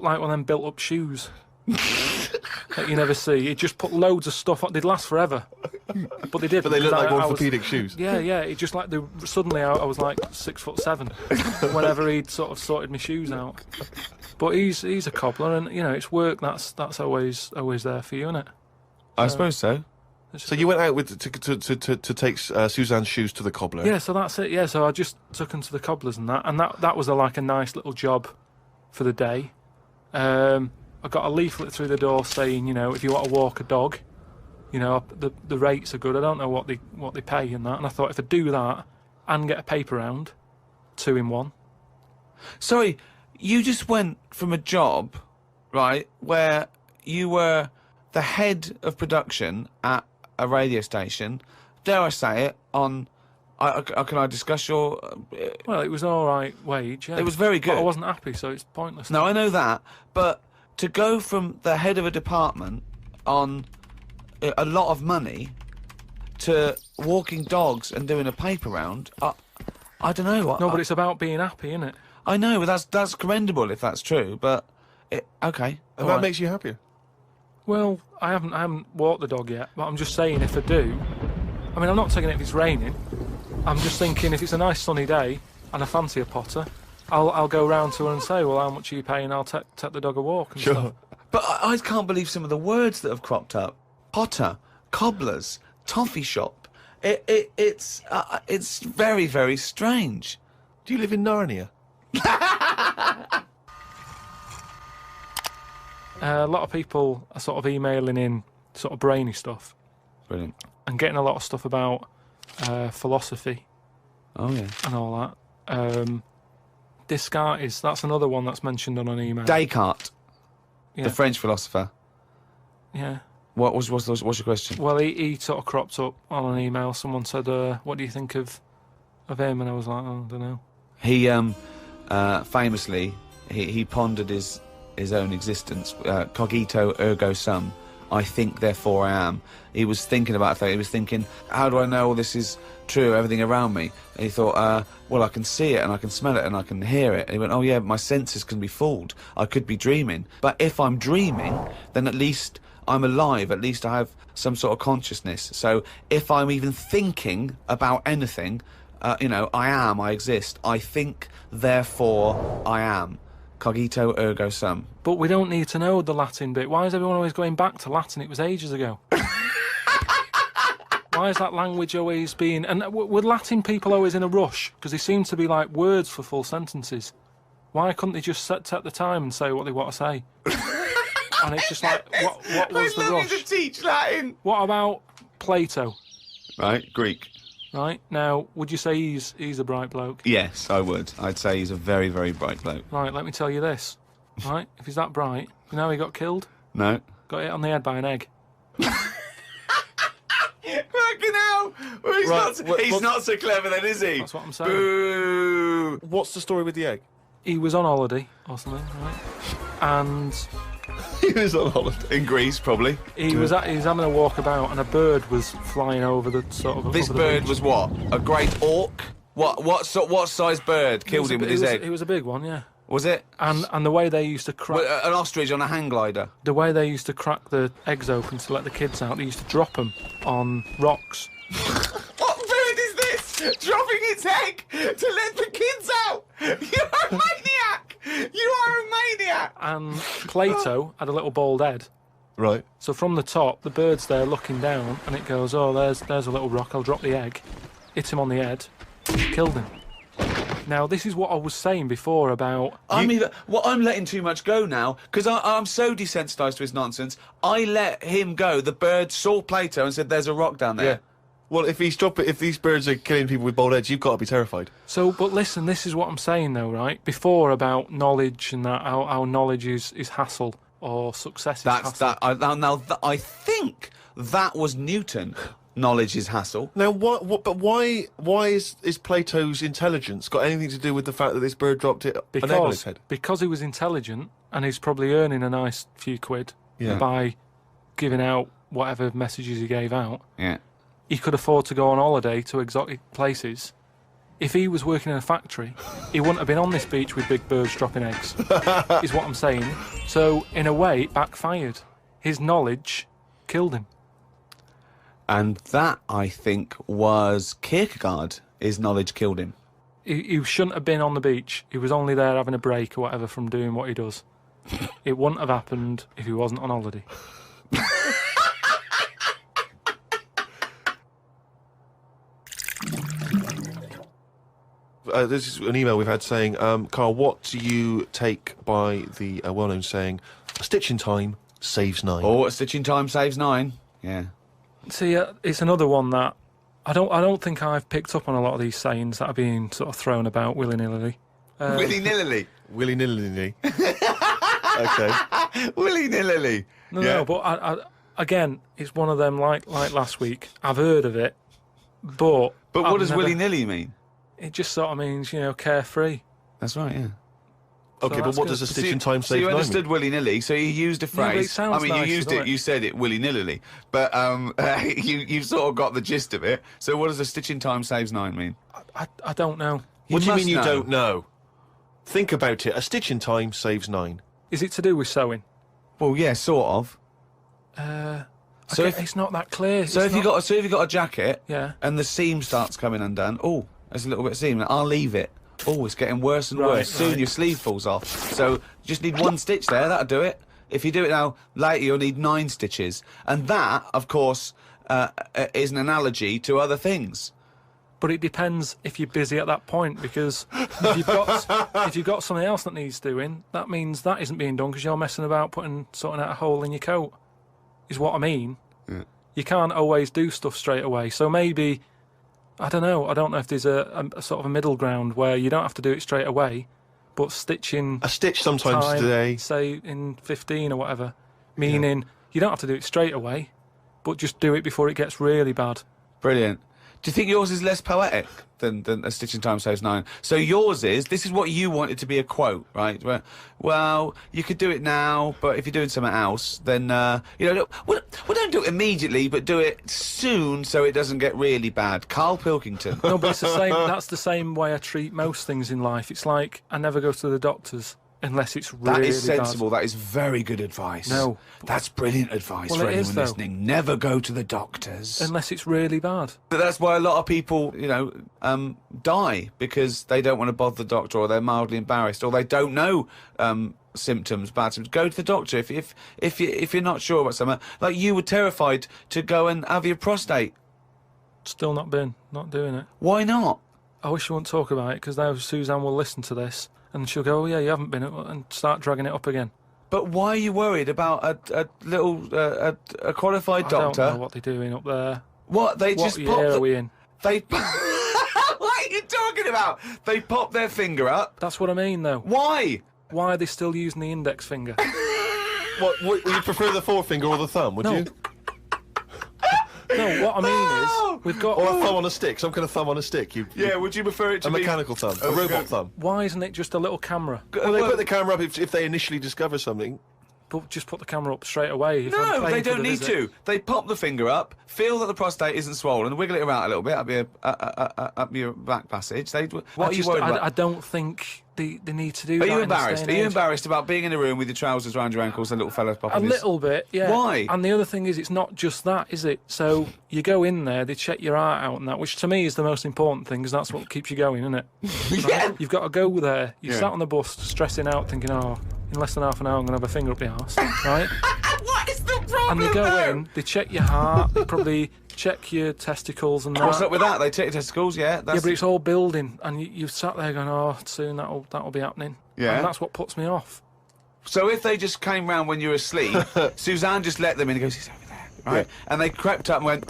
like one of them built-up shoes that you never see. He just put loads of stuff on. They'd last forever, but they did. But they look like I was- orthopaedic shoes. Yeah. It just like suddenly I was like 6'7" whenever he'd sort of sorted my shoes out. But he's a cobbler, and you know it's work. That's always there for you, isn't it? I suppose so. So you went out with to take Suzanne's shoes to the cobbler. Yeah, so that's it. Yeah, so I just took him to the cobblers and that was like a nice little job for the day. I got a leaflet through the door saying, you know, if you want to walk a dog, you know, the rates are good. I don't know what they pay and that. And I thought if I do that and get a paper round, 2 in 1. Sorry, you just went from a job, right, where you were the head of production at a radio station, dare I say it, on... can I discuss your... Well, it was an all right wage, yeah. It was very good. But I wasn't happy, so it's pointless. No, I know that, but to go from the head of a department on a lot of money to walking dogs and doing a paper round, I don't know. No, but it's about being happy, isn't it? I know, but that's commendable if that's true, but... okay. And all that right. makes you happier. Well, I haven't walked the dog yet, but I'm just saying if I do... I mean, I'm not taking it if it's raining. I'm just thinking if it's a nice sunny day and I fancy a potter, I'll go round to her and say, well, how much are you paying? I'll take the dog a walk and stuff. But I can't believe some of the words that have cropped up. Potter, cobblers, toffee shop. It's very, very strange. Do you live in Narnia? A lot of people are sort of emailing in sort of brainy stuff Brilliant. and getting a lot of stuff about philosophy Oh, yeah. and all that. Descartes, that's another one that's mentioned on an email. Descartes, Yeah. the French philosopher. Yeah. What's your question? Well, he sort of cropped up on an email. Someone said, what do you think of him? And I was like, oh, I don't know. He famously he pondered his own existence. Cogito ergo sum. I think, therefore I am. He was thinking about that. He was thinking, how do I know all this is true, everything around me? And he thought, well, I can see it and I can smell it and I can hear it. And he went, oh yeah, my senses can be fooled. I could be dreaming. But if I'm dreaming, then at least I'm alive. At least I have some sort of consciousness. So if I'm even thinking about anything, you know, I exist. I think, therefore I am. Cogito ergo sum. But we don't need to know the Latin bit. Why is everyone always going back to Latin? It was ages ago. Why is that language always being... And were Latin people always in a rush? Because they seem to be like words for full sentences. Why couldn't they just take the time and say what they want to say? And it's just like, what was the rush? to teach Latin. What about Plato? Right, Greek. Right, now, would you say he's a bright bloke? Yes, I would. I'd say he's a very, very bright bloke. Right, let me tell you this. Right, if he's that bright, you know how he got killed? No. Got hit on the head by an egg. Fucking hell! Well, he's not so clever then, is he? That's what I'm saying. Boo! What's the story with the egg? He was on holiday or something, right? And He was on holiday. In Greece, probably. he was having a walk about, and a bird was flying over the sort of. This over the bird beach. was what? A great auk? What size bird killed him with his egg? It was a big one, yeah. Was it? And the way they used to crack An ostrich on a hang glider. the eggs open to let the kids out, they used to drop them on rocks. What bird is this? Dropping its egg to let the kids out? You're a maniac! You are a maniac! And Plato had a little bald head. Right. So from the top, the bird's there looking down, and it goes, oh, there's a little rock, I'll drop the egg. Hit him on the head, killed him. Now, this is what I was saying before about... I'm letting too much go now, because I'm so desensitised to his nonsense. I let him go. The bird saw Plato and said, there's a rock down there. Yeah. Well, if these birds are killing people with bald heads, you've got to be terrified. So, but listen, this is what I'm saying, though, right? Before about knowledge and that, how knowledge is hassle, or success is hassle. I think that was Newton. Knowledge is hassle. Now, why is Plato's intelligence got anything to do with the fact that this bird dropped an egg on his head? Because he was intelligent, and he's probably earning a nice few quid by giving out whatever messages he gave out. Yeah. He could afford to go on holiday to exotic places If he was working in a factory, he wouldn't have been on this beach with big birds dropping eggs, is what I'm saying. So, in a way, it backfired. His knowledge killed him. And that, I think, was Kierkegaard. His knowledge killed him. He shouldn't have been on the beach. He was only there having a break or whatever from doing what he does. It wouldn't have happened if he wasn't on holiday. This is an email we've had saying, Carl, what do you take by the well-known saying, a stitch in time saves 9? Oh, a stitch in time saves 9. Yeah. See, it's another one that I don't think I've picked up on a lot of these sayings that are being sort of thrown about willy-nilly. Willy-nilly. Willy-nilly. Okay. Willy-nilly. No, but I, again, it's one of them like last week. I've heard of it, but what does willy-nilly mean? It just sort of means, carefree. That's right, yeah. Okay, but what does a stitch in time save 9 So you understood mean? willy-nilly, so you used a phrase. but it sounds you nice, used doesn't it, it? you said it willy-nilly, but you sort of got the gist of it. So what does a stitch in time saves 9 mean? I don't know. What do you must mean you know. don't know? Think about it. A stitch in time saves 9. Is it to do with sewing? Well, yeah, sort of. So Okay, it's not that clear. So if you got a jacket, Yeah. and the seam starts coming undone, oh, there's a little bit of seam. I'll leave it. Oh, it's getting worse and Right, worse. Soon right. your sleeve falls off. So you just need 1 stitch there. That'll do it. If you do it now, later you'll need 9 stitches. And that, of course, is an analogy to other things. But it depends if you're busy at that point, because if you've got something else that needs doing, that means that isn't being done because you're messing about sorting out a hole in your coat. Is what I mean. Yeah. You can't always do stuff straight away. So maybe, I don't know. I don't know if there's a sort of a middle ground where you don't have to do it straight away, but stitching A stitch sometimes time, today. say in 15 or whatever, meaning you don't have to do it straight away, but just do it before it gets really bad. Brilliant. Do you think yours is less poetic than a stitch in time saves 9? So yours is, this is what you want it to be a quote, right? Where, well, you could do it now, but if you're doing something else, then, don't do it immediately, but do it soon so it doesn't get really bad. Karl Pilkinton. No, but it's the same. That's the same way I treat most things in life. It's like I never go to the doctors unless it's really That is sensible. bad. That is very good advice. No. That's brilliant advice Well, for it anyone is, though. listening. Never go to the doctors. Unless it's really bad. But that's why a lot of people, die because they don't want to bother the doctor, or they're mildly embarrassed, or they don't know symptoms, bad symptoms. Go to the doctor if you're not sure about something. Like you were terrified to go and have your prostate. Still not doing it. Why not? I wish you wouldn't talk about it because now Suzanne will listen to this and she'll go, "Oh yeah, you haven't been," and start dragging it up again. But why are you worried about a qualified doctor? I don't know what they're doing up there. What they What just year pop are the- we in? They. What are you talking about? They pop their finger up. That's what I mean, though. Why? Why are they still using the index finger? What, would you prefer the forefinger or the thumb, would No. you? No, what I mean is we've got. Or a thumb on a stick, some kind of thumb on a stick. Yeah, would you prefer it to A be mechanical thumb, a Oh, robot good. thumb. Why isn't it just a little camera? Well, they put the camera up if they initially discover something. But just put the camera up straight away. If I'm No, paying they for don't the need visit. to. They pop the finger up, feel that the prostate isn't swollen, wiggle it around a little bit up your back passage. What are you worried about? I don't think they need to do Are that. you in this embarrassed? day Are and you age. embarrassed about being in a room with your trousers around your ankles and a little fella's popping A his... little bit, yeah. Why? And the other thing is, it's not just that, is it? So you go in there, they check your heart out and that, which to me is the most important thing, because that's what keeps you going, isn't it? Yeah. You've got to go there. You Yeah. sat on the bus, stressing out, thinking, oh, in less than half an hour, I'm going to have a finger up the arse, right? What is the problem? And they go though? in, they check your heart, they probably check your testicles and that. What's up with that? They take your testicles, yeah. That's... Yeah, but it's all building, and you've sat there going, oh, soon that'll be happening. Yeah. And that's what puts me off. So if they just came round when you were asleep, Suzanne just let them in and goes, he's over there, right? Yeah. And they crept up and went,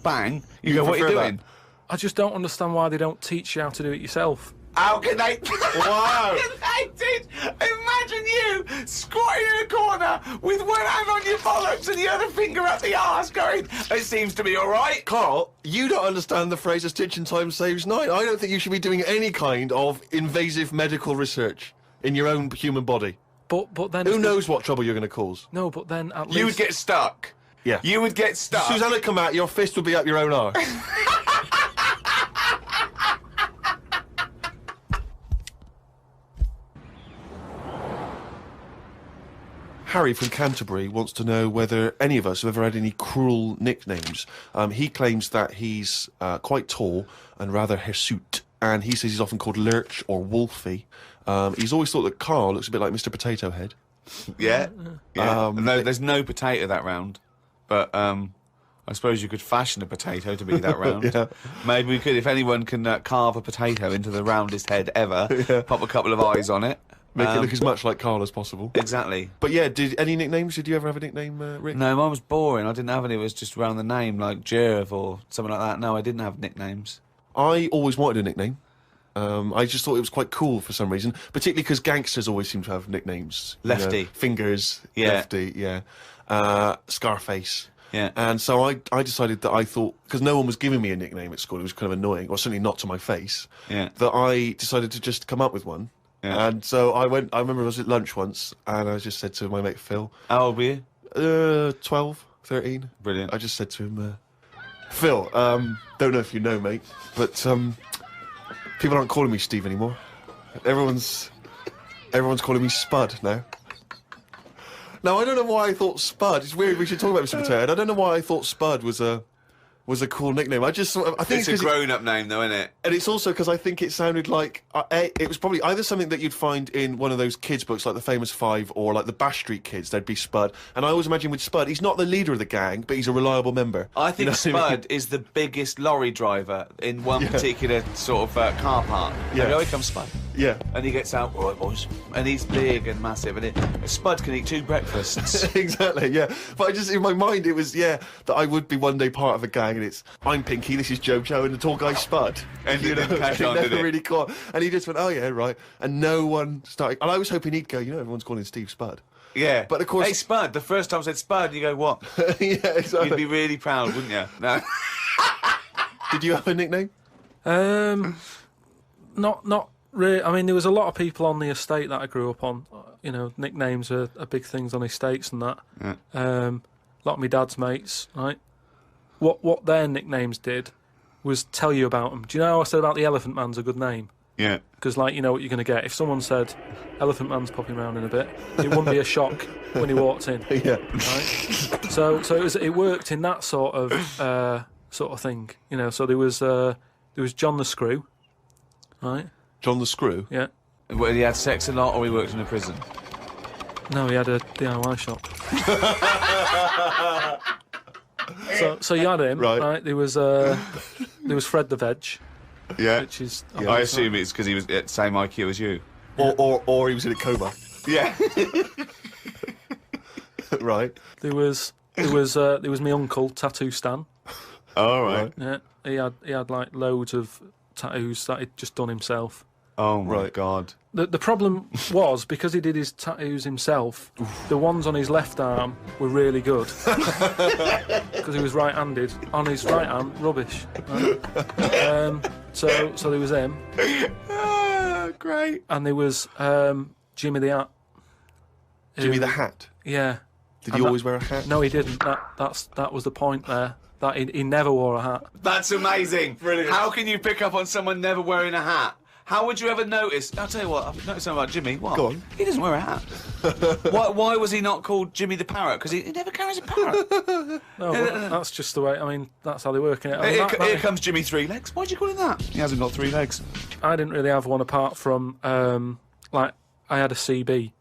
bang. You You go, what are you prefer doing? that? I just don't understand why they don't teach you how to do it yourself. How can they? Wow. How can they did? Imagine you squatting in a corner with one hand on your bollocks and the other finger up the arse going, it seems to be all right. Carl, you don't understand the phrase "a stitch in time saves 9." I don't think you should be doing any kind of invasive medical research in your own human body. But then Who knows what trouble you're going to cause? No, but then at least You would get stuck. Yeah. You would get stuck. Susanna come out, your fist would be up your own arse. Harry from Canterbury wants to know whether any of us have ever had any cruel nicknames. He claims that he's quite tall and rather hirsute, and he says he's often called Lurch or Wolfie. He's always thought that Carl looks a bit like Mr. Potato Head. Yeah. No, there's no potato that round, but I suppose you could fashion a potato to be that round. Yeah. Maybe we could, if anyone can carve a potato into the roundest head ever, pop a couple of eyes on it. Make it look as much like Carl as possible. Exactly. But yeah, any nicknames? Did you ever have a nickname, Rick? No, mine was boring. I didn't have any. It was just around the name, like Jerv or something like that. No, I didn't have nicknames. I always wanted a nickname. I just thought it was quite cool for some reason, particularly because gangsters always seem to have nicknames. Lefty. You know, Fingers. Yeah. Lefty, yeah. Scarface. Yeah. And so I decided that I thought, because no one was giving me a nickname at school, it was kind of annoying, or certainly not to my face, Yeah. that I decided to just come up with one. Yeah. And so I remember I was at lunch once, and I just said to my mate Phil, How old were you? 12, 13. Brilliant. I just said to him, Phil, don't know if you know, mate, but people aren't calling me Steve anymore. Everyone's calling me Spud now. Now, I don't know why I thought Spud. It's weird, we should talk about Mr. Potato Head. I don't know why I thought Spud was a cool nickname. I think It's a grown-up name, though, isn't it? and it's also because I think it sounded like it was probably either something that you'd find in one of those kids' books, like the Famous Five, or like the Bash Street Kids. There'd be Spud, and I always imagine with Spud, he's not the leader of the gang, but he's a reliable member. I think You know what I mean? Spud is the biggest lorry driver in one particular sort of car park. Yeah. And here comes Spud. Yeah. And he gets out, all right, boys. And he's big and massive. And Spud can eat 2 breakfasts. Exactly, yeah. But I just, in my mind, it was, that I would be one day part of a gang, and it's, I'm Pinky, this is Jojo, and the tall guy's Spud. And you didn't catch it on, never did it? really caught. And he just went, oh yeah, right. And no one started, and I was hoping he'd go, everyone's calling Steve Spud. Yeah. But of course- Hey, Spud. The first time I said Spud, you go, what? Yeah, exactly. You'd be really proud, wouldn't you? No. Did you have a nickname? Not really. I mean, there was a lot of people on the estate that I grew up on. Nicknames are big things on estates and that. Yeah. A lot of my dad's mates, right? What their nicknames did was tell you about them. Do you know how I said about the Elephant Man's a good name? Yeah. Because, you know what you're going to get. If someone said, Elephant Man's popping around in a bit, it wouldn't be a shock when he walked in. Yeah. Right? So it worked in that sort of thing. So there was John the Screw, right? John the Screw? Yeah. Well, he had sex a lot or he worked in a prison? No, he had a DIY shop. So you had him, right? There was Fred the Veg. Yeah. Which is I assume it's because he was at the same IQ as you. Or he was in a coma. Yeah. Right. There was my uncle, Tattoo Stan. All right. Yeah. He had like loads of tattoos that he'd just done himself. Oh my God. The problem was, because he did his tattoos himself, the ones on his left arm were really good. Because he was right-handed. On his right arm, rubbish. Right? So there was him. Great. And there was Jimmy the Hat. Jimmy the Hat? Yeah. Did he always wear a hat? No, he didn't. That was the point there. That he never wore a hat. That's amazing. Brilliant. How can you pick up on someone never wearing a hat? How would you ever notice? I'll tell you what, I've noticed something about Jimmy. What? Go on. He doesn't wear a hat. Why was he not called Jimmy the Parrot? Because he never carries a parrot. No, but that's just the way. I mean, that's how they work in it. I mean, Here comes Jimmy 3 Legs. Why'd you call him that? He hasn't got 3 legs. I didn't really have one apart from I had a CB.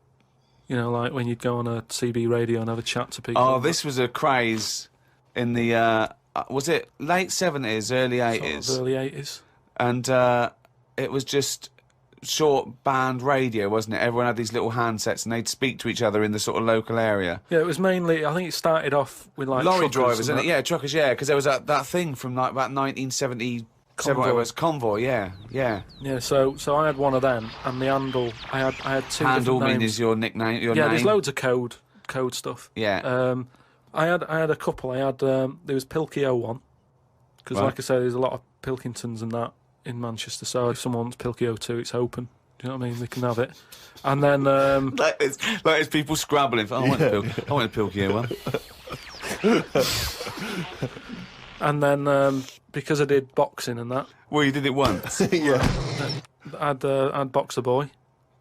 Like when you'd go on a CB radio and have a chat to people. Oh, this was a craze in the was it late 70s, early 80s? Sort of early 80s. And it was just short band radio, wasn't it? Everyone had these little handsets and they'd speak to each other in the sort of local area. Yeah, it was mainly, I think it started off with like lorry truckers drivers, and isn't that. it? Yeah, truckers, yeah, because there was that thing from like about 1977, Convoy. it was Convoy, yeah. Yeah, so I had one of them, and the handle, I had two Handle different mean names. is your nickname, your Yeah, name? there's loads of code stuff. Yeah. I had a couple. I had there was Pilky01, because Right. like I say, there's a lot of Pilkintons and that in Manchester. So if someone wants Pilky02, it's open. Do you know what I mean? They can have it. And then Like it's people scrabbling for, I want a Pilky one. and then because I did boxing and that, Well, you did it once. Yeah. I had Boxer Boy.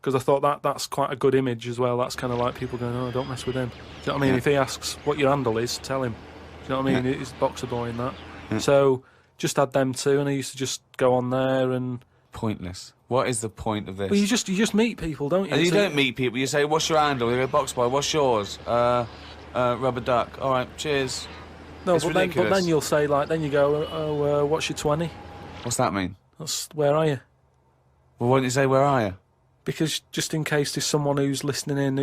because I thought that's quite a good image as well. That's kind of like people going, oh, don't mess with him. Do you know what I mean? Yeah. If he asks what your handle is, tell him. Do you know what I mean? Yeah. He's boxer boy in that. Yeah. So just had them two, and I used to just go on there and. Pointless. What is the point of this? Well, you just meet people, don't you? And you So- don't meet people. You say, "What's your handle?" They go, "Box boy." What's yours? Rubber duck. All right, cheers. No, It's but then ridiculous. you'll say like, then you go, oh, what's your 20? What's that mean? That's where are you? Well, why don't you say, "Where are you?" Because just in case there's someone who's listening in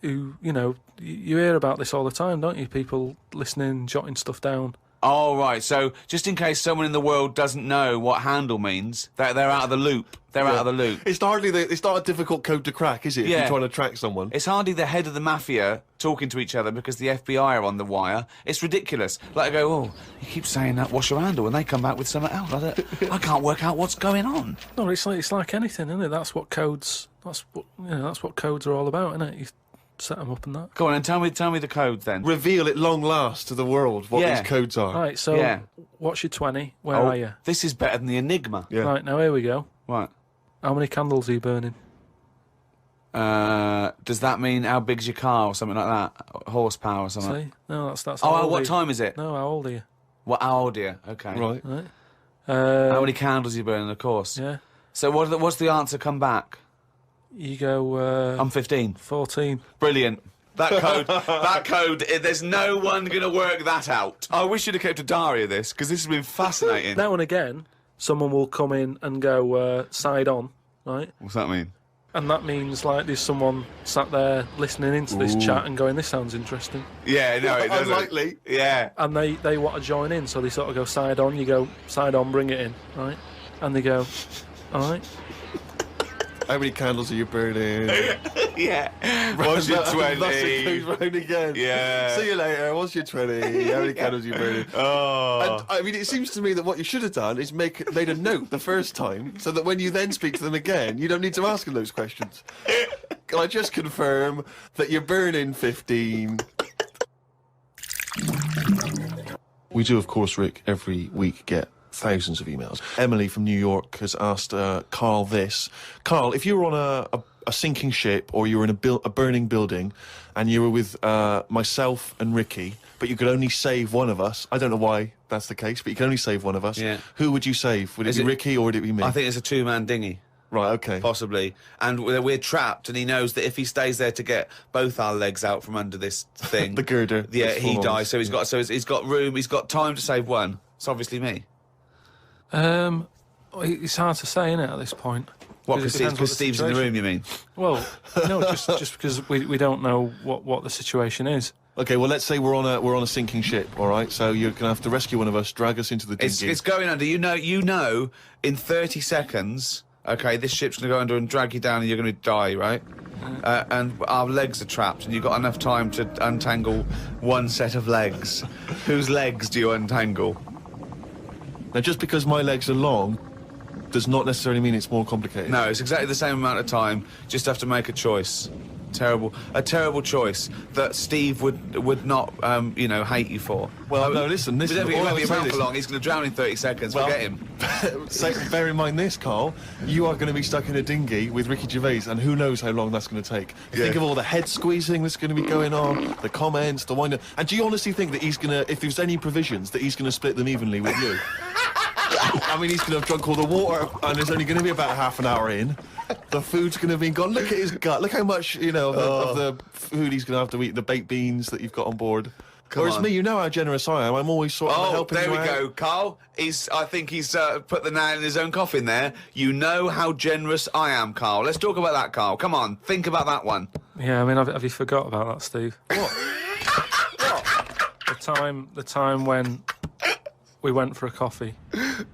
who you know, you hear about this all the time, don't you? People listening, jotting stuff down. Oh, right. So, just in case someone in the world doesn't know what handle means, they're out of the loop. They're out of the loop. It's not a difficult code to crack, is it? If Yeah. you're trying to track someone. It's hardly the head of the mafia talking to each other because the FBI are on the wire. It's ridiculous. Like, I go, oh, you keep saying that, what's your handle? And they come back with something else. I can't work out what's going on. No, it's like anything, isn't it? That's what codes are all about, isn't it? You set them up and that. Go on, and tell me the code then. Reveal at long last to the world what Yeah. these codes are. Right, so Yeah. what's your 20? Where Oh, are you? this is better than the Enigma. Yeah. Right, now here we go. Right. How many candles are you burning? Does that mean how big's your car or something like that? Horsepower or something? See? No, that's Oh, how old are what you? time is it? No, how old are you? What, how old are you? Okay. Right. Right. How many candles are you burning, of course? Yeah. So what's the answer come back? You go I'm 15. 14. Brilliant. That code, there's no one going to work that out. I wish you'd have kept a diary of this, because this has been fascinating. Now and again, someone will come in and go side on, right? What's that mean? And that means like there's someone sat there listening into this chat and going, this sounds interesting. Yeah, no, it doesn't. Unlikely. Yeah. And they want to join in, so they sort of go side on, you go side on, bring it in, right? And they go, all right. How many candles are you burning? Yeah. What's your 20? That's it goes round again. Yeah. See you later. What's your 20? How many candles are you burning? Oh. And, I mean, it seems to me that what you should have done is made a note the first time, so that when you then speak to them again, you don't need to ask them those questions. Can I just confirm that you're burning 15? We do, of course, Rick, every week get thousands of emails. Emily from New York has asked Karl this. Karl, if you were on a sinking ship or you were in a burning building and you were with myself and Ricky, but you could only save one of us, I don't know why that's the case, but you can only save one of us, Yeah. who would you save? Would it Is be it- Ricky or would it be me? I think it's a two-man dinghy. Right, okay. Possibly. And we're trapped, and he knows that if he stays there to get both our legs out from under this thing... The girder. Yeah, that's he full on. dies, so he's got room, he's got time to save one. It's obviously me. It's hard to say, isn't it, at this point? What, it because depends what Steve's in the situation- room, you mean? Well, no, just because we don't know what the situation is. Okay, well, let's say we're on a sinking ship, all right? So you're going to have to rescue one of us, drag us into the dinghy. It's going under. You know, in 30 seconds, okay, this ship's going to go under and drag you down and you're going to die, right? And our legs are trapped and you've got enough time to untangle one set of legs. Whose legs do you untangle? Now, just because my legs are long does not necessarily mean it's more complicated. No, it's exactly the same amount of time. Just have to make a choice. A terrible choice that Steve would not, hate you for. Well, no, listen, But don't forget, he all won't I'll be say around this- for long. He's going to drown in 30 seconds. Well- Forget him. So, bear in mind this, Karl. You are going to be stuck in a dinghy with Ricky Gervais, and who knows how long that's going to take. Think of all the head squeezing that's going to be going on, the comments, the wind. And do you honestly think that he's going to, if there's any provisions, that he's going to split them evenly with you? I mean, he's going to have drunk all the water, and there's only going to be about half an hour in. The food's going to be gone. Look at his gut. Look how much, of the food he's going to have to eat, the baked beans that you've got on board. Whereas on. me, you know how generous I am. I'm always sort of Oh, helping there you we out. go, Carl. I think he's put the nail in his own coffin there. You know how generous I am, Carl. Let's talk about that, Carl. Come on, think about that one. Yeah, I mean, have you forgot about that, Steve? What? The time when we went for a coffee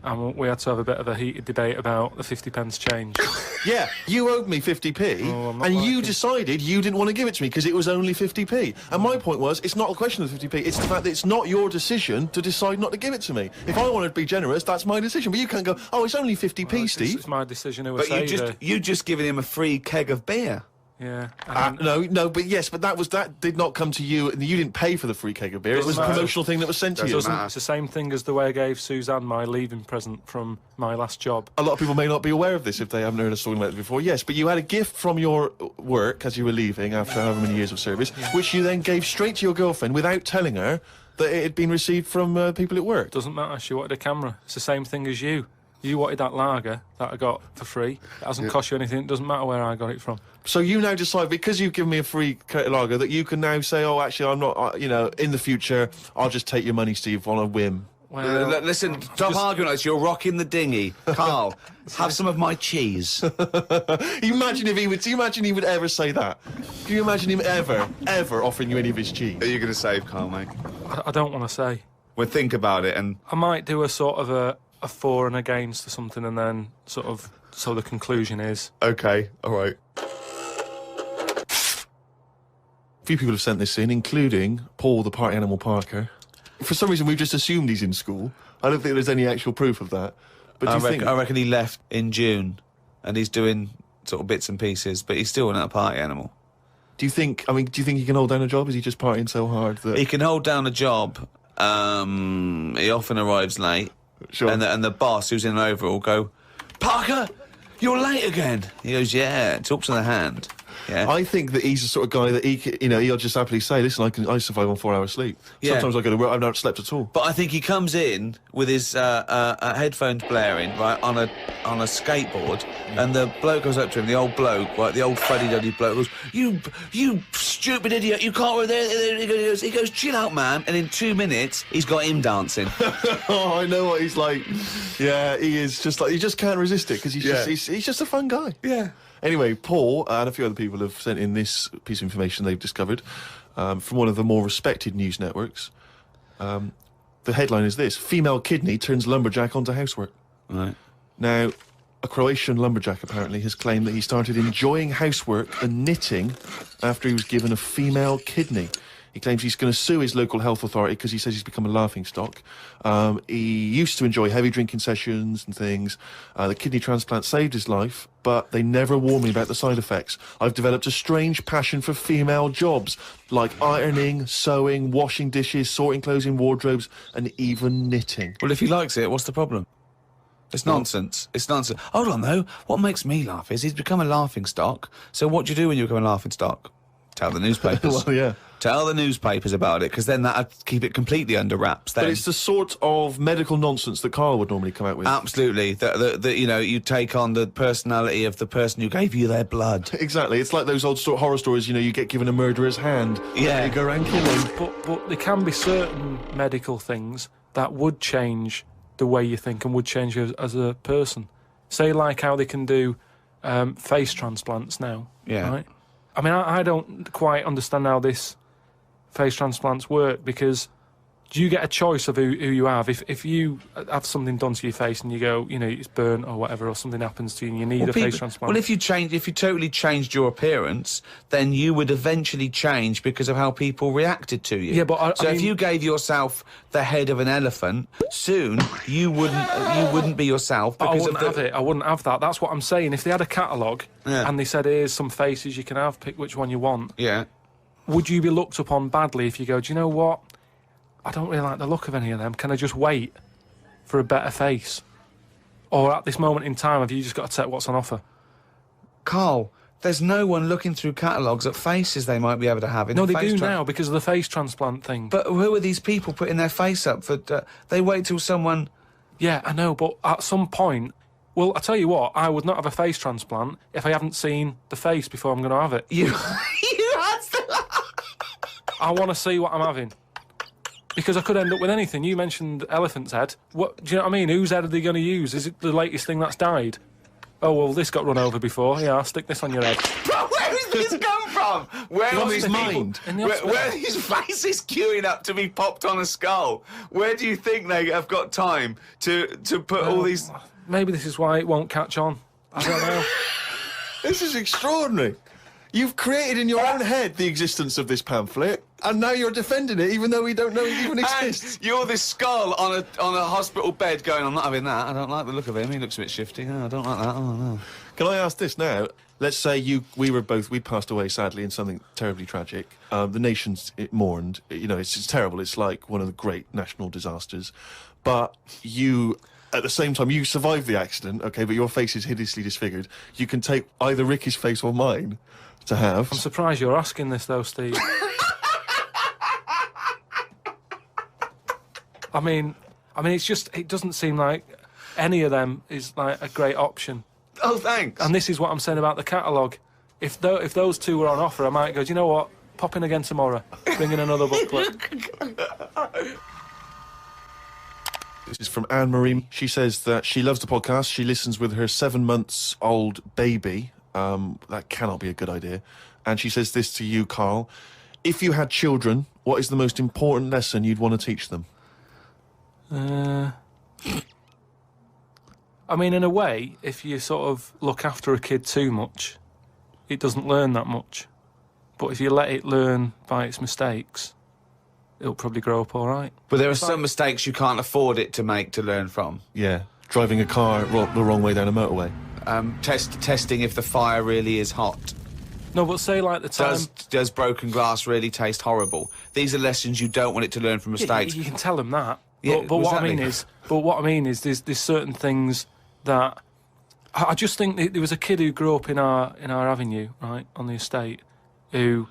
and we had to have a bit of a heated debate about the 50p change. Yeah, you owed me 50p, Oh, I'm not and you liking- decided you didn't want to give it to me because it was only 50p. And my point was, it's not a question of 50p, it's the fact that it's not your decision to decide not to give it to me. If I want to be generous, that's my decision. But you can't go, oh, it's only 50p, Steve. It's my decision who But was you just given him a free keg of beer. Yeah. And No, but that did not come to you, and you didn't pay for the free keg of beer. It was a promotional thing that was sent to you. It's the same thing as the way I gave Suzanne my leaving present from my last job. A lot of people may not be aware of this if they haven't heard a song like this before. Yes, but you had a gift from your work as you were leaving after however many years of service, which you then gave straight to your girlfriend without telling her that it had been received from people at work. Doesn't matter. She wanted a camera. It's the same thing as you. You wanted that lager that I got for free. It hasn't cost you anything. It doesn't matter where I got it from. So you now decide, because you've given me a free lager, that you can now say, oh, actually, I'm not, in the future, I'll just take your money, Steve, on a whim. Well, Listen, stop arguing like this. You're rocking the dinghy. Carl, have some of my cheese. Imagine if he would ever say that. Can you imagine him ever offering you any of his cheese? Are you going to save Carl, mate? I don't want to say. Well, think about it, and I might do a sort of a for and against or something, and then sort of so the conclusion is okay, all right. A few people have sent this in, including Paul, the party animal Parker. For some reason, we've just assumed he's in school. I don't think there's any actual proof of that. But I reckon he left in June, and he's doing sort of bits and pieces, but he's still not a party animal. Do you think he can hold down a job? Is he just partying so hard that he can hold down a job? He often arrives late. Sure. And the boss, who's in an overall, go, Parker, you're late again. He goes, yeah, talks to the hand. Yeah. I think that he's the sort of guy that he'll just happily say, listen, I survive on 4 hours sleep. Yeah. Sometimes I go to work, I've not slept at all. But I think he comes in with his headphones blaring, right, on a skateboard, and the bloke goes up to him, the old bloke, right, the old fuddy-duddy bloke, goes, you stupid idiot, you can't work there. He goes, chill out, man, and in 2 minutes, he's got him dancing. Oh, I know what he's like. Yeah, he is just like, he just can't resist it, because he's just a fun guy. Yeah. Anyway, Paul and a few other people have sent in this piece of information they've discovered from one of the more respected news networks. The headline is this: female kidney turns lumberjack onto housework. Right. Now, a Croatian lumberjack apparently has claimed that he started enjoying housework and knitting after he was given a female kidney. He claims he's going to sue his local health authority because he says he's become a laughingstock. He used to enjoy heavy drinking sessions and things. The kidney transplant saved his life, but they never warned me about the side effects. I've developed a strange passion for female jobs, like ironing, sewing, washing dishes, sorting clothes in wardrobes, and even knitting. Well, if he likes it, what's the problem? It's nonsense. It's nonsense. Hold on, though. What makes me laugh is he's become a laughingstock. So what do you do when you become a laughingstock? Tell the newspapers. Well, yeah. Tell the newspapers about it, because then that'd keep it completely under wraps. Then. But it's the sort of medical nonsense that Karl would normally come out with. Absolutely. You take on the personality of the person who gave you their blood. Exactly. It's like those old horror stories, you get given a murderer's hand. Yeah. You go around killing. But there can be certain medical things that would change the way you think and would change you as a person. Say, like how they can do face transplants now. Yeah. Right? I mean, I don't quite understand how this face transplants work, because do you get a choice of who you have? If you have something done to your face and you go, it's burnt or whatever, or something happens to you and you need a face transplant. Well, if you totally changed your appearance, then you would eventually change because of how people reacted to you. Yeah, but if you gave yourself the head of an elephant, soon you wouldn't be yourself. But I wouldn't have it. I wouldn't have that. That's what I'm saying. If they had a catalogue and they said, here's some faces you can have, pick which one you want. Yeah. Would you be looked upon badly if you go, do you know what? I don't really like the look of any of them. Can I just wait for a better face? Or at this moment in time, have you just got to take what's on offer? Carl, there's no one looking through catalogues at faces they might be able to have. No, they do now because of the face transplant thing. But who are these people putting their face up for? They wait till someone... Yeah, I know, but at some point... Well, I tell you what, I would not have a face transplant if I haven't seen the face before I'm going to have it. You had to... I want to see what I'm having. Because I could end up with anything. You mentioned elephant's head. What, do you know what I mean? Whose head are they going to use? Is it the latest thing that's died? Oh, well, this got run over before. Yeah, I'll stick this on your head. Bro, where does this come from? Where are these mind? Where are these faces queuing up to be popped on a skull? Where do you think they have got time to put all these... Maybe this is why it won't catch on. I don't know. This is extraordinary. You've created in your own head the existence of this pamphlet, and now you're defending it, even though we don't know it even exists. And you're this skull on a hospital bed going, I'm not having that. I don't like the look of him. He looks a bit shifty. Oh, I don't like that. Oh, no. Can I ask this now? let's say we passed away sadly in something terribly tragic. The nation's mourned. You know, it's terrible. It's like one of the great national disasters. But you, at the same time, you survived the accident, okay, but your face is hideously disfigured. You can take either Ricky's face or mine to have. I'm surprised you're asking this, though, Steve. I mean, it's just, it doesn't seem like any of them is like a great option. Oh, thanks. And this is what I'm saying about the catalogue. If those two were on offer, I might go, do you know what? Pop in again tomorrow. Bring in another booklet. This is from Anne-Marie. She says that she loves the podcast. She listens with her 7-month-old baby. That cannot be a good idea. And she says this to you, Karl. If you had children, what is the most important lesson you'd want to teach them? I mean, in a way, if you sort of look after a kid too much, it doesn't learn that much. But if you let it learn by its mistakes, it'll probably grow up all right. But there are some mistakes you can't afford it to make to learn from. Yeah, driving a car the wrong way down a motorway. Testing if the fire really is hot. No, but say like the time... Does broken glass really taste horrible? These are lessons you don't want it to learn from mistakes. Yeah, you can tell them that. Yeah, but what I mean is, there's certain things that I just think there was a kid who grew up in our avenue, right, on the estate, who,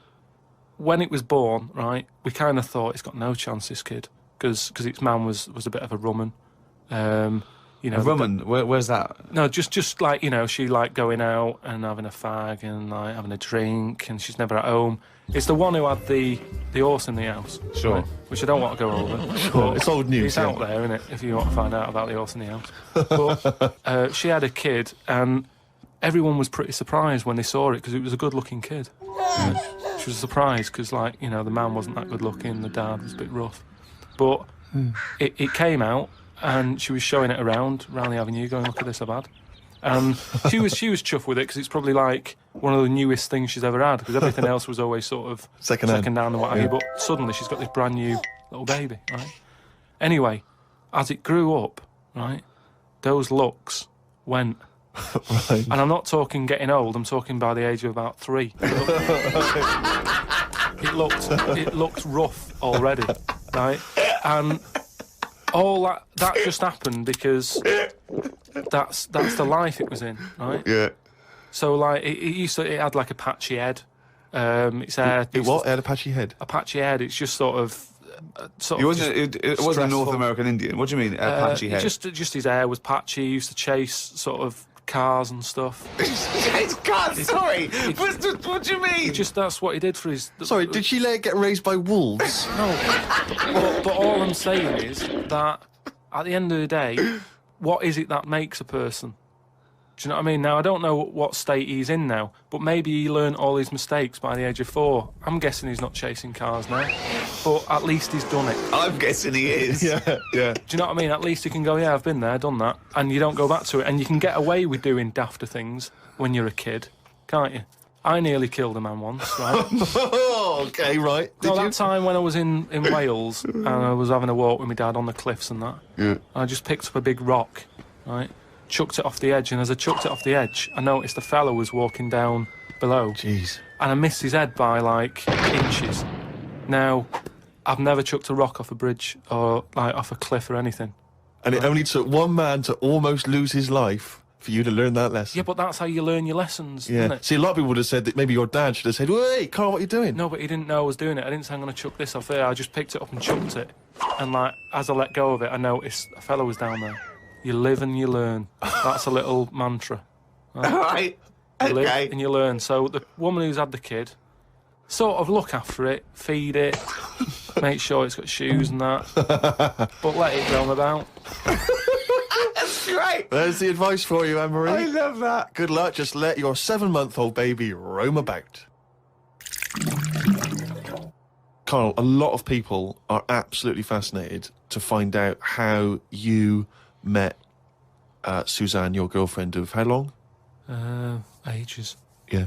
when it was born, right, we kind of thought it's got no chance, this kid, because its man was a bit of a rumman. You know, a rumman? Where's that? No, just like, you know, she like going out and having a fag and like having a drink, and she's never at home. It's the one who had the horse in the house. Sure. Right, which I don't want to go over. Sure. It's old news. It's out there, isn't it, if you want to find out about the horse in the house. But she had a kid, and everyone was pretty surprised when they saw it, because it was a good-looking kid. Yeah. She was surprised, because, like, you know, the man wasn't that good-looking, the dad was a bit rough. But it came out, and she was showing it around the avenue, going, look at this I've had. And she was chuffed with it, because it's probably like one of the newest things she's ever had, because everything else was always sort of second down and what have you. But suddenly she's got this brand new little baby, right? Anyway, as it grew up, right, those looks went. Right. And I'm not talking getting old, I'm talking by the age of about 3. It looked rough already, right? And all that just happened because that's the life it was in, right? Yeah. So like it had like a patchy head. Its hair. It what? It had a patchy head. A patchy head. It's just sort of. It wasn't a North American Indian. What do you mean, a patchy head? Just his hair was patchy. He used to chase sort of cars and stuff. Chase cars. Sorry. What do you mean? That's what he did for his. Sorry, did she let it get raised by wolves? No. But all I'm saying is that at the end of the day, what is it that makes a person? Do you know what I mean? Now, I don't know what state he's in now, but maybe he learned all his mistakes by the age of 4. I'm guessing he's not chasing cars now, but at least he's done it. I'm guessing he is. Yeah. Do you know what I mean? At least you can go, yeah, I've been there, done that, and you don't go back to it. And you can get away with doing dafter things when you're a kid, can't you? I nearly killed a man once, right? Okay, right. That time when I was in Wales, and I was having a walk with my dad on the cliffs and that, I just picked up a big rock, right? Chucked it off the edge, and as I chucked it off the edge, I noticed a fella was walking down below. Jeez. And I missed his head by, like, inches. Now, I've never chucked a rock off a bridge or, like, off a cliff or anything. And it only took one man to almost lose his life for you to learn that lesson. Yeah, but that's how you learn your lessons, isn't it? See, a lot of people would have said that maybe your dad should have said, "Hey, Karl, what are you doing?" No, but he didn't know I was doing it. I didn't say I'm going to chuck this off there. I just picked it up and chucked it. And, like, as I let go of it, I noticed a fella was down there. You live and you learn. That's a little mantra. Right? All right. You live and you learn. So the woman who's had the kid, sort of look after it, feed it, make sure it's got shoes and that, but let it roam about. That's great. There's the advice for you, Anne-Marie. I love that. Good luck. Just let your 7-month-old baby roam about. Karl, a lot of people are absolutely fascinated to find out how you met Suzanne, your girlfriend of how long? Ages. Yeah.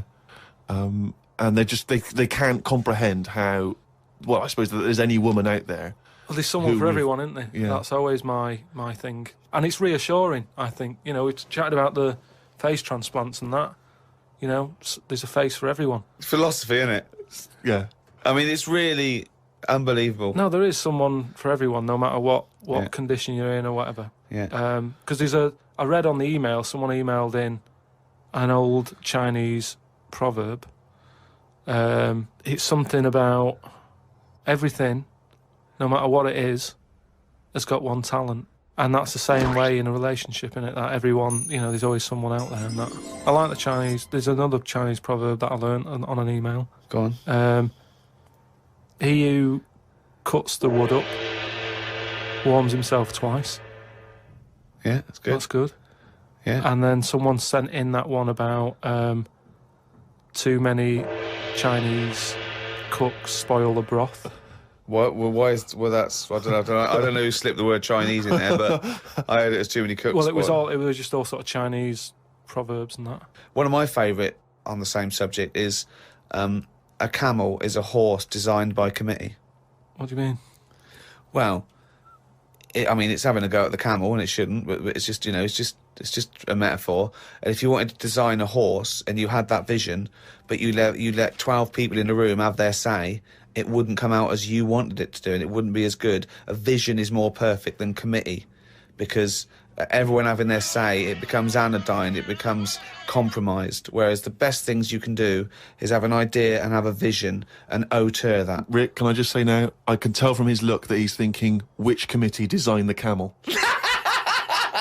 And they can't comprehend how, well, I suppose that there's any woman out there. Well, there's someone for everyone, isn't there? Yeah. That's always my thing. And it's reassuring, I think. You know, we've chatted about the face transplants and that. You know, there's a face for everyone. It's philosophy, isn't it? Yeah. I mean, it's really unbelievable. No, there is someone for everyone, no matter what condition you're in or whatever. Yeah. Because I read on the email, someone emailed in an old Chinese proverb. It's something about everything, no matter what it is, has got one talent. And that's the same way in a relationship, innit? That everyone, you know, there's always someone out there. And that I like the Chinese. There's another Chinese proverb that I learned on an email. Go on. He who cuts the wood up warms himself twice. Yeah, that's good. That's good. Yeah. And then someone sent in that one about too many Chinese cooks spoil the broth. What? Well, why is? Well, that's. I don't know. I don't know who slipped the word Chinese in there, but I heard it as too many cooks. Well, it was just all sort of Chinese proverbs and that. One of my favourite on the same subject is a camel is a horse designed by committee. What do you mean? Well, I mean, it's having a go at the camel, and it shouldn't. But it's just, you know, it's just a metaphor. And if you wanted to design a horse and you had that vision, but you let 12 people in the room have their say, it wouldn't come out as you wanted it to do, and it wouldn't be as good. A vision is more perfect than committee, because everyone having their say, it becomes anodyne, it becomes compromised. Whereas the best things you can do is have an idea and have a vision and auteur that. Rick, can I just say now, I can tell from his look that he's thinking, which committee designed the camel?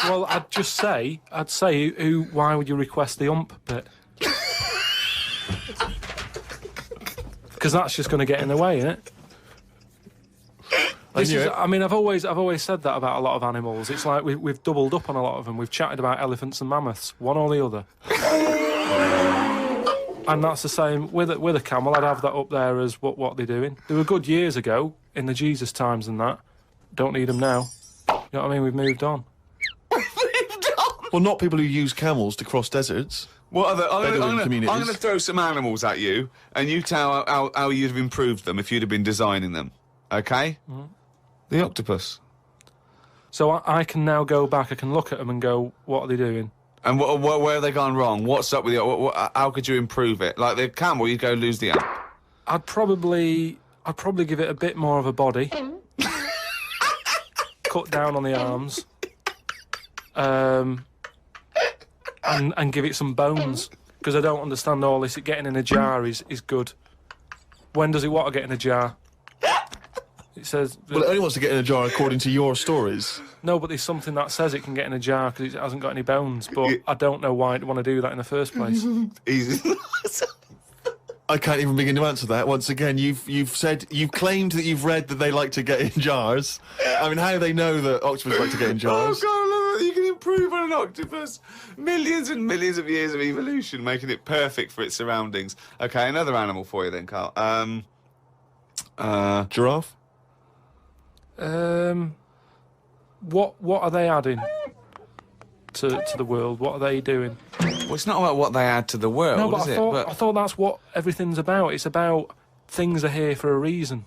Well, I'd say, why would you request the ump bit? Because that's just going to get in the way, isn't it? I mean, I've always said that about a lot of animals. It's like we've doubled up on a lot of them. We've chatted about elephants and mammoths, one or the other. And that's the same with a camel. I'd have that up there as what they're doing. They were good years ago in the Jesus times and that. Don't need them now. You know what I mean? We've moved on. Well, not people who use camels to cross deserts. What other? I'm communities. going to throw some animals at you, and you tell how you'd have improved them if you'd have been designing them. Okay? Mm-hmm. The octopus. So I can now go back. I can look at them and go, "What are they doing?" And where have they gone wrong? What's up with you? How could you improve it? Like the camel, you go lose the amp. I'd probably give it a bit more of a body. Cut down on the arms. And give it some bones, because I don't understand all this. It getting in a jar is good. When does it want to get in a jar? It says... Well, it only wants to get in a jar according to your stories. No, but there's something that says it can get in a jar because it hasn't got any bones, but I don't know why it want to do that in the first place. Easy. I can't even begin to answer that. Once again, you've claimed that you've read that they like to get in jars. I mean, how do they know that octopus like to get in jars? Oh, God, you can improve on an octopus. Millions and millions of years of evolution, making it perfect for its surroundings. Okay, another animal for you then, Carl. Giraffe? What are they adding to the world? What are they doing? Well, it's not about what they add to the world, no, but is I thought that's what everything's about. It's about things are here for a reason.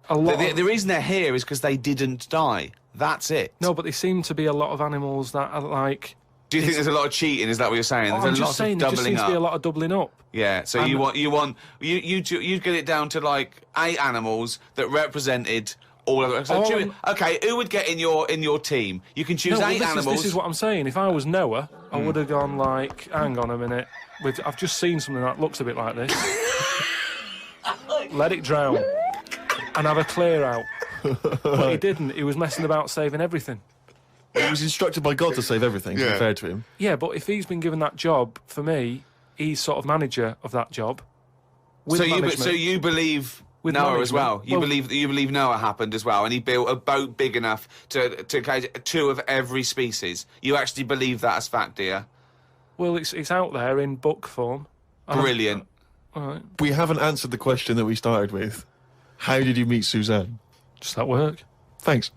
The reason they're here is because they didn't die. That's it. No, but there seem to be a lot of animals that are like... Do you think there's a lot of cheating? Is that what you're saying? I'm just saying there just seems to be a lot of doubling up. Yeah, so you get it down to like 8 animals that represented all of it. So okay, who would get in your team? You can choose 8 animals. This is what I'm saying. If I was Noah, I would have gone like, hang on a minute. I've just seen something that looks a bit like this. Let it drown and have a clear out. But he didn't. He was messing about saving everything. He was instructed by God to save everything, to be fair to him. Yeah, but if he's been given that job, for me, he's sort of manager of that job. So you believe Noah as well? You believe Noah happened as well, and he built a boat big enough to catch 2 of every species. You actually believe that as fact, do you? Well, it's out there in book form. Brilliant. All right. We haven't answered the question that we started with. How did you meet Suzanne? Just at work. Thanks.